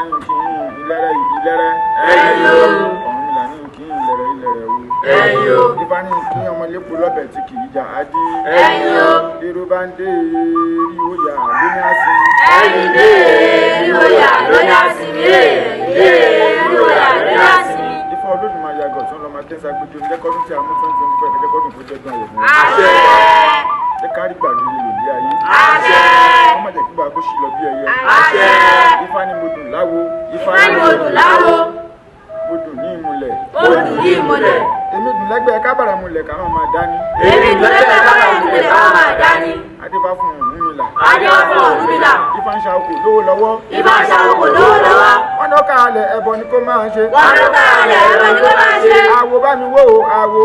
ní kí ilẹ̀rẹ̀ ilẹ̀rẹ̀ ẹ̀yọ́ Ọ̀rúnmìlà ní kí ilẹ̀rẹ̀ ilẹ̀rẹ̀ wo ẹ̀yọ́ Ifá ní kí ọmọlépo lọ́bẹ̀ tí kì í jà á dí ẹ̀yọ́ irú bá ń dé ríwó yà lóní àsìn ẹ̀yìn dé ríwó yà lóní àsìn ríwó yà lóní àsìn. Ifá Olódùmarè àgọ̀ tí wọ́n lọ máa kẹ́sà gbójú lẹ́kọ́dún tí a mú 2025 lẹ́kọ́dún tó jẹ́ gbọ́n yẹ̀ fún àṣẹ jẹ́ kárí gbàdúrà lè lé ayé àṣẹ wọ́n má jẹ́ kí bàbá kó ṣì lọ bí ẹyẹ àṣẹ Ifá ní mo dùn láwo Ifá ní mo dùn láwo mo dùn ní ìmùlẹ̀ mo dùn ní ìmùlẹ̀ èmi dùn lẹ́gbẹ̀ẹ́ kábàrà mulẹ̀ káwọn máa dání èmi dùn lẹ́gbẹ̀ẹ́ kábàrà mulẹ̀ káwọn máa dání adébá fún Ọ̀rúnmìlà adébá fún Ọ̀rúnmìlà Ifá ń ṣàwòkò lówó lọ́wọ́ Ifá ń ṣàwòkò lówó lọ́wọ́ wọ́n ló ká alẹ̀ ẹbọ ni kó máa ṣe wọ́n ló ká alẹ̀ ẹbọ ni kó máa ṣe àwo bá mi wò ó àwo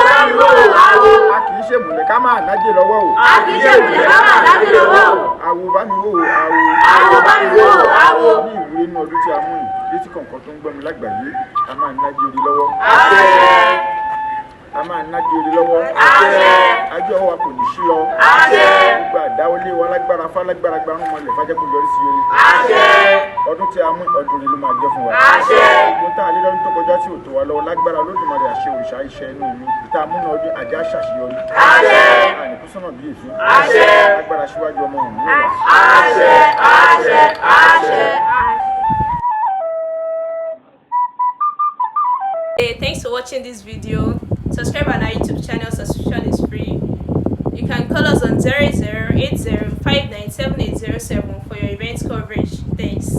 bá mi wò ó àwo a kì í ṣe mùlẹ̀ ká máa nájẹ lọ́wọ́ o a kì í ṣe mùlẹ̀ ká máa nájẹ lọ́wọ́ o àwo bá mi wò ó àwo bá mi wò ó àwo ní Ìwúre inú ọdún tí a mú yìí létí kọ̀ọ̀kan tó ń gbọ́ mi lágbàáyé a máa nájẹ orí lọ́wọ́ a máa nájẹ orí lọ́wọ́ ajé ọwọ́ kò ní sí lọ gbogbo àdáwọlé wa lágbára fálágbára gbarún mọ́lẹ̀ fájẹ́kù yọrí sí eré ọdún tí a mú ọdún rẹ̀ ló máa jẹ́ fún wa ọdún tá a lé lọ́dún tó kọjá tí ò tó wa lọ́wọ́ lágbára Olódùmarè àṣẹ òrìṣà iṣẹ́ inú mi tá a múná ọdún àjá ṣàṣeyọrí àníkú sọ́nà bí èso lágbára síwájú ọmọ òun níwà. Hey, thanks for watching this video. Subscribe on our YouTube channel. Subscription is free. You can call us on 0080597807 for your event coverage. Thanks.